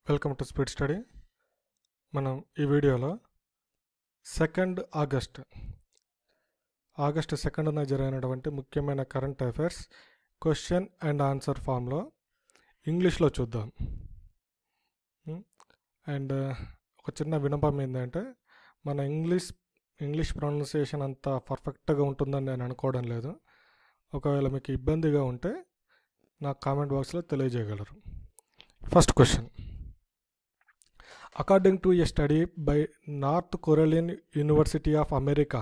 Welcome to speed study. మనం ఈ వీడియోలో 2 ఆగస్టు 2న జరిగినటువంటి ముఖ్యమైన current affairs question and answer ఫామ్లో ఇంగ్లీష్లో చూద్దాం. అండ్ ఒక చిన్న విన్నపం ఏంటంటే మన ఇంగ్లీష్ ప్రొనౌన్సియేషన్ అంత పర్ఫెక్ట్గా ఉంటుందని నేను అనుకోవడం లేదు. ఒకవేళ మీకు ఇబ్బందిగా ఉంటే నాకు కామెంట్ బాక్స్లో తెలియజేయగలరు. First question. According to a study by North Carolina University of America,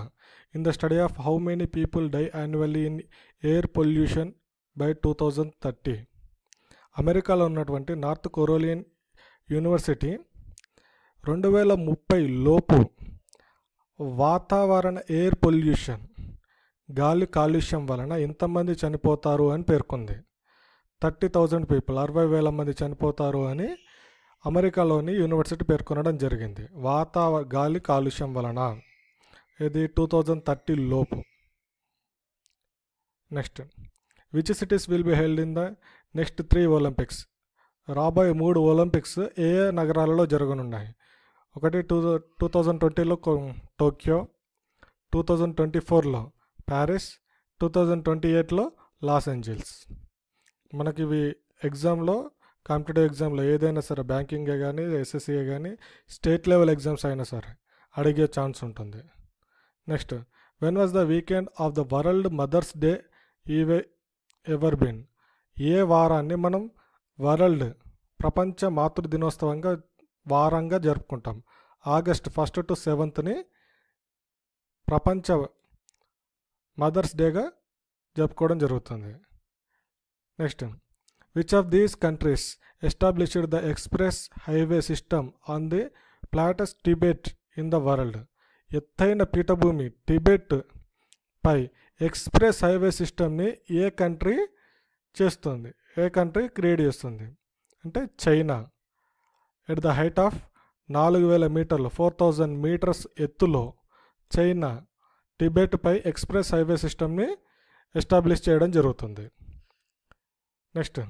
in the study of how many people die annually in air pollution by 2030, అమెరికాలో ఉన్నటువంటి నార్త్ కొరోలియన్ యూనివర్సిటీ 2030 లోపు వాతావరణ ఎయిర్ పొల్యూషన్ గాలి కాలుష్యం వలన ఎంతమంది చనిపోతారు అని పేర్కొంది. 30,000 పీపుల్ 60,000 మంది చనిపోతారు అని అమెరికాలోని యూనివర్సిటీ పేర్కొనడం జరిగింది. గాలి కాలుష్యం వలన ఇది 2030 లోపు. Next, which cities will be held in the next 3 Olympics? రాబోయే 3 ఒలింపిక్స్ ఏ నగరాలలో జరగనున్నాయి? ఒకటి 2020లో టోక్యో, 2024లో ప్యారిస్, 2028లో లాస్ ఏంజల్స్. మనకి ఇవి ఎగ్జామ్లో కాంపిటేటివ్ ఎగ్జామ్లో ఏదైనా సరే బ్యాంకింగే కానీ ఎస్ఎస్సీఏ కానీ స్టేట్ లెవెల్ ఎగ్జామ్స్ అయినా సరే అడిగే ఛాన్స్ ఉంటుంది. Next, when was the weekend of the world mothers day ever been? ఏ వారాన్ని మనం వరల్డ్ ప్రపంచ మాతృ దినోత్సవంగా వారంగా జరుపుకుంటాం? ఆగస్ట్ 1 to 7ని ప్రపంచ మదర్స్ డేగా జరుపుకోవడం జరుగుతుంది. Next, which of these countries established the express highway system on the flattest Tibet in the world? ఎత్తైన పీఠభూమి టిబెట్ పై ఎక్స్ప్రెస్ హైవే సిస్టమ్ని ఏ కంట్రీ క్రియేట్ చేస్తుంది అంటే China. At the height of 4,000 మీటర్లు 4,000 మీటర్స్ ఎత్తులో చైనా టిబెట్ పై ఎక్స్ప్రెస్ హైవే సిస్టమ్ని establish చేయడం జరుగుతుంది. Next,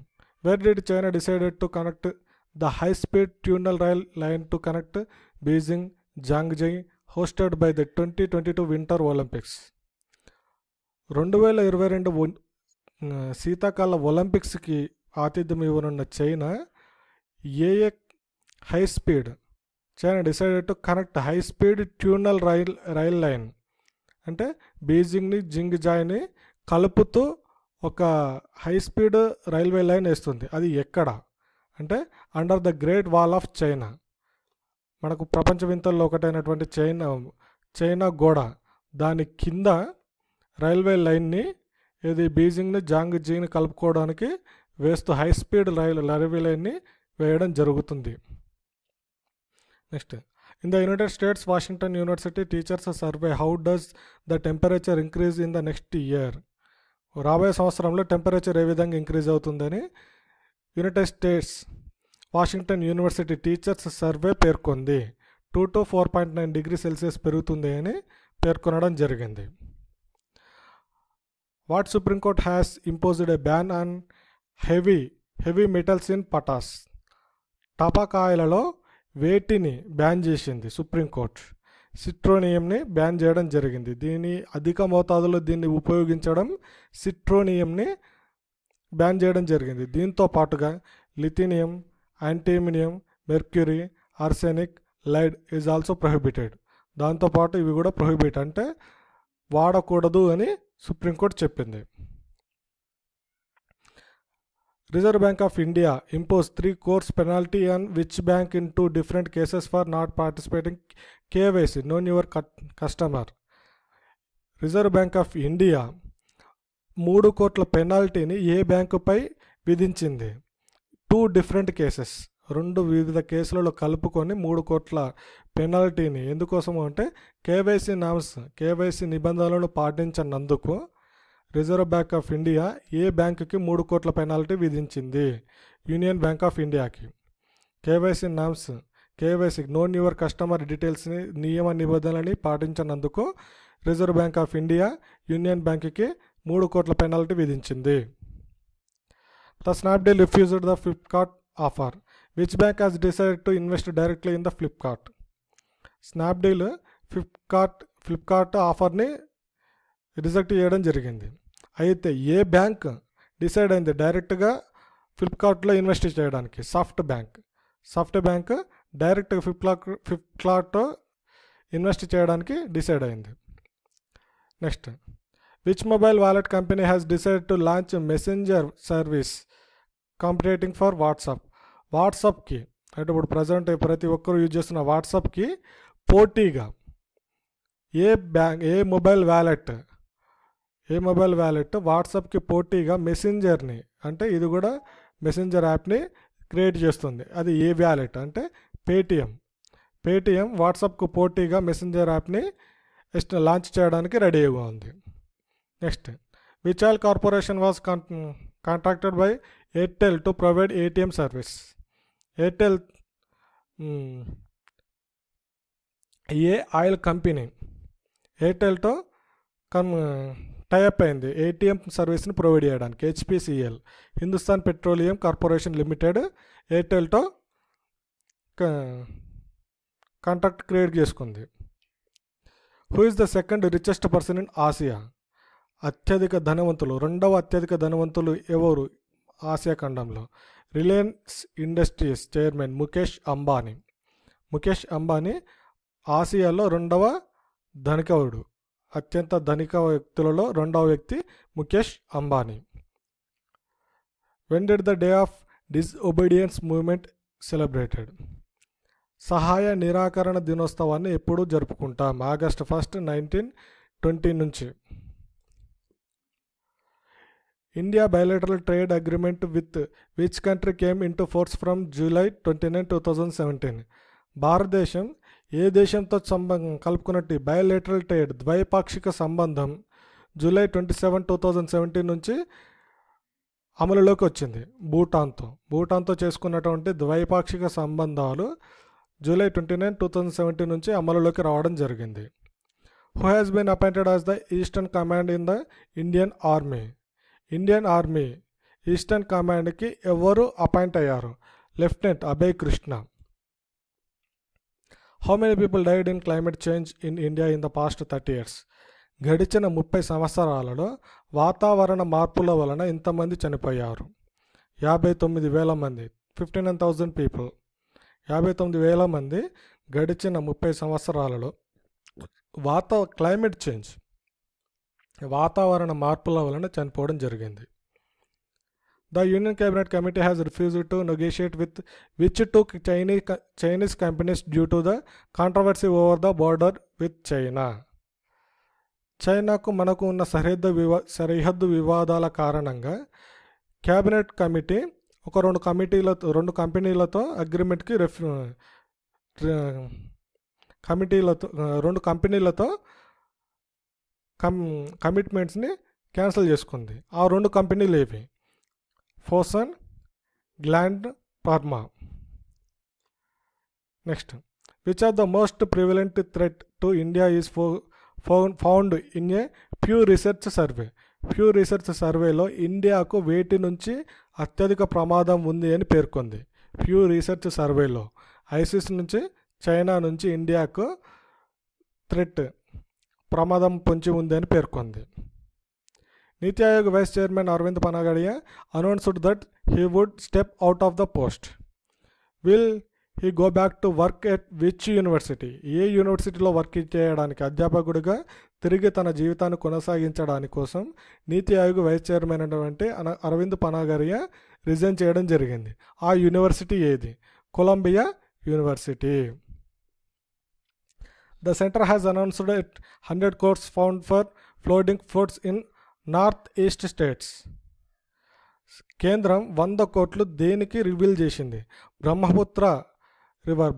where did China decided to connect the high-speed tunnel rail line to connect Beijing, Jiangxi, hosted by the 2022 Winter Olympics? 2022 శీతాకాల ఒలింపిక్స్కి ఆతిథ్యం ఇవ్వనున్న China China decided to connect high speed tunnel rail line అంటే బీజింగ్ని జింగ్జాయ్ని కలుపుతూ ఒక high speed railway line వేస్తుంది. అది ఎక్కడ అంటే under the great wall of China. మనకు ప్రపంచ వింతల్లో ఒకటైనటువంటి చైనా గోడ దాని కింద రైల్వే లైన్ని బీజింగ్ని జాంగ్జీని కలుపుకోవడానికి వేస్తూ హై స్పీడ్ రైల్వే లైన్ని వేయడం జరుగుతుంది. Next, in the United states Washington university teachers survey how does the temperature increase in the next year? రాబోయే సంవత్సరంలో టెంపరేచర్ ఏ విధంగా ఇంక్రీజ్ అవుతుందని United states Washington university teachers survey పేర్కొంది. 2 to 4.9 డిగ్రీ సెల్సియస్ పెరుగుతుంది అని పేర్కొనడం జరిగింది. What supreme court has imposed a ban on heavy metals in పటాస్? టపాకాయలలో వేటిని బ్యాన్ చేసింది సుప్రీంకోర్టు? సిట్రోనియంని బ్యాన్ చేయడం జరిగింది. అధిక మోతాదులో దీన్ని ఉపయోగించడం సిట్రోనియంని బ్యాన్ చేయడం జరిగింది. దీంతో పాటుగా lithium, antimony, mercury, arsenic, lead is also prohibited. దాంతోపాటు ఇవి కూడా ప్రొహిబిట్ అంటే వాడకూడదు అని సుప్రీంకోర్టు చెప్పింది. Reserve Bank of India imposed 3 crores penalty on which bank in 2 different cases for not participating KYC, known your customer? Reserve bank of India 3 కోట్ల పెనాల్టీని ఏ బ్యాంకుపై విధించింది? 2 different cases, 2 వివిధ కేసులలో కలుపుకొని 3 కోట్ల పెనాల్టీని ఎందుకోసము అంటే కేవైసీ నిబంధనలను పాటించనందుకు రిజర్వ్ బ్యాంక్ ఆఫ్ ఇండియా ఏ బ్యాంకుకి 3 కోట్ల పెనాల్టీ విధించింది? యూనియన్ బ్యాంక్ ఆఫ్ ఇండియాకి. కేవైసీ నోన్ యువర్ కస్టమర్ డీటెయిల్స్ని నియమ నిబంధనలని పాటించనందుకు reserve bank of India union బ్యాంక్కి 3 కోట్ల పెనాల్టీ విధించింది. The Snapdeal refused the Flipkart offer. Which bank has decided to invest directly in the Flipkart? Snapdeal Flipkart ఆఫర్ని reject చేయడం జరిగింది. అయితే ఏ బ్యాంక్ డిసైడ్ అయింది డైరెక్ట్గా ఫ్లిప్కార్ట్లో ఇన్వెస్ట్ చేయడానికి? సాఫ్ట్ బ్యాంక్ డైరెక్ట్గా ఫ్లిప్కార్ట్లో ఇన్వెస్ట్ చేయడానికి డిసైడ్ అయింది. Next, which mobile wallet company has decide to launch messenger service కాంపిటేటింగ్ for వాట్సాప్కి అంటే ఇప్పుడు ప్రజెంట్ ప్రతి ఒక్కరు యూజ్ చేస్తున్న వాట్సాప్కి పోటీగా ఏ మొబైల్ వ్యాలెట్ వాట్సాప్కి పోటీగా మెసెంజర్ని అంటే ఇది కూడా మెసెంజర్ యాప్ని క్రియేట్ చేస్తుంది. అది ఏ వ్యాలెట్ అంటే పేటిఎం వాట్సాప్కు పోటీగా మెసెంజర్ యాప్ని లాంచ్ చేయడానికి రెడీగా ఉంది. Next, which oil corporation was contracted by Airtel to provide ATM service. Airtel ఏ ఆయిల్ కంపెనీ ఎయిర్టెల్తో టైఅప్ అయింది ఏటీఎం సర్వీస్ని ప్రొవైడ్ చేయడానికి? HPCL, Hindustan petroleum corporation limited ఎయిర్టెల్తో కాంట్రాక్ట్ క్రియేట్ చేసుకుంది. Who is the second richest person in Asia? రెండవ అత్యధిక ధనవంతులు ఎవరు ఆసియా ఖండంలో? Reliance Industries chairman Mukesh Ambani ఆసియాలో రెండవ ధనికుడు. అత్యంత ధనిక వ్యక్తులలో రెండవ వ్యక్తి Mukesh Ambani. When did the day of disobedience movement celebrated? సహాయ నిరాకరణ దినోత్సవాన్ని ఎప్పుడు జరుపుకుంటాం? ఆగస్ట్ 1, 1920 నుంచి. India bilateral trade agreement with which country came into force from July 29, 2017? భారతదేశం ఏ దేశంతో కలుపుకున్నట్టు బయలేటరల్ ట్రేడ్ ద్వైపాక్షిక సంబంధం జూలై 27, 2017 నుంచి అమలులోకి వచ్చింది. భూటాన్తో చేసుకున్నటువంటి ద్వైపాక్షిక సంబంధాలు జూలై 29, 2017 నుంచి అమలులోకి రావడం జరిగింది. Who has been appointed as the eastern command in the Indian army eastern కమాండ్కి ఎవరు అపాయింట్ అయ్యారు? Lieutenant Abhay Krishna. How many people died in climate change in India in the past 30 years? గడిచిన 30 సంవత్సరాలలో వాతావరణ మార్పుల వలన ఇంతమంది చనిపోయారు? 59,000 మంది. 59,000 పీపుల్. 59,000 మంది గడిచిన 30 సంవత్సరాలలో క్లైమేట్ చేంజ్ వాతావరణ మార్పుల వలన చనిపోవడం జరిగింది. The union cabinet committee has refused to negotiate with which two Chinese companies due to the controversy over the border with చైనాకు మనకు ఉన్న సరిహద్దు వివాదాల కారణంగా క్యాబినెట్ కమిటీ రెండు కంపెనీలతో అగ్రిమెంట్కి రెండు కంపెనీలతో కమిట్మెంట్స్ని క్యాన్సిల్ చేసుకుంది. ఆ రెండు కంపెనీలు ఏవి? Fosun, Gland Pharma. Next, which are the most prevalent threat to India is found in a Pew research సర్వేలో ఇండియాకు వేటి నుంచి అత్యధిక ప్రమాదం ఉంది అని పేర్కొంది? ప్యూ రీసెర్చ్ సర్వేలో ఐసిస్ నుంచి, చైనా నుంచి ఇండియాకు ప్రమాదం పొంచి ఉంది అని పేర్కొంది. NITI Aayog vice chairman Arvind Panagariya announced that he would step out of the post. Will he go back to work at which university? ఏ యూనివర్సిటీలో వర్క్ చేయడానికి అధ్యాపకుడిగా తిరిగి తన జీవితాన్ని కొనసాగించడానికి కోసం నీతి ఆయోగ్ వైస్ చైర్మన్ అయినటువంటి అరవింద్ పనగడియా రిజైన్ చేయడం జరిగింది. ఆ యూనివర్సిటీ ఏది? Columbia university. The center has announced 100 crores found for flooding floods in north east states. కేంద్రం 100 కోట్లు దేనికి రివీల్ చేసింది?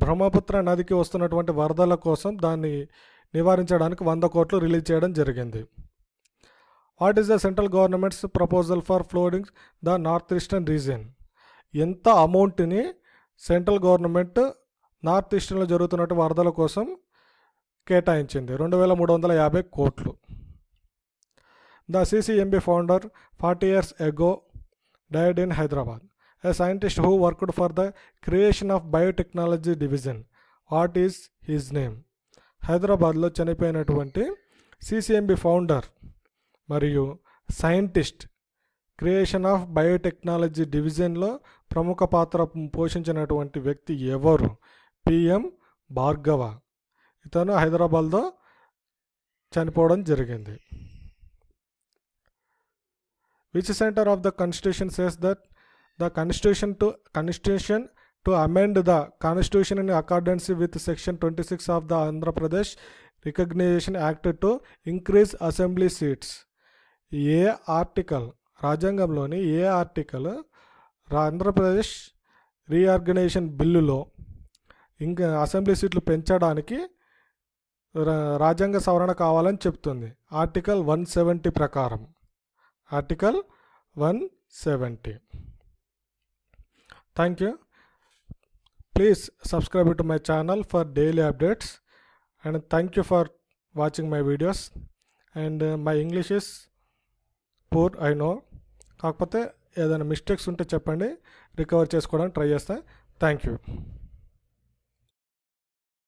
బ్రహ్మపుత్ర నదికి వస్తున్నటువంటి వరదల కోసం దాన్ని నివారించడానికి 100 కోట్లు రిలీజ్ చేయడం జరిగింది. What is the central government's proposal for flooding the north eastern region? ఎంత అమౌంట్ని సెంట్రల్ గవర్నమెంట్ నార్త్ ఈస్టర్న్లో జరుగుతున్నట్టు వరదల కోసం కేటాయించింది? 2,350 కోట్లు. The CCMB founder 40 years ago died in Hyderabad. a scientist who worked for the creation of biotechnology division. What is his name? హైదరాబాద్లో చనిపోయినటువంటి CCMB founder మరియు సైంటిస్ట్, క్రియేషన్ ఆఫ్ బయోటెక్నాలజీ డివిజన్లో ప్రముఖ పాత్ర పోషించినటువంటి వ్యక్తి ఎవరు? పిఎం భార్గవ. ఇతను హైదరాబాద్లో చనిపోవడం జరిగింది. Which center of the constitution says that the constitution to amend the constitution in accordance with section 26 of the Andhra Pradesh Recognition Act to increase assembly seats? A article, రాజ్యాంగంలోని ఏ ఆర్టికల్ ఆంధ్రప్రదేశ్ రీఆర్గనైజేషన్ బిల్లులో ఇంకా assembly సీట్లు పెంచడానికి రాజ్యాంగ సవరణ కావాలని చెప్తుంది? Article 170 ప్రకారం. Article 170. Thank you. Please subscribe to my channel for daily updates, and thank you for watching my videos. And my English is poor, I know. కాకపోతే ఏదైనా మిస్టేక్స్ ఉంటే చెప్పండి, రికవర్ చేసుకోవడానికి ట్రై చేస్తాను. Thank you.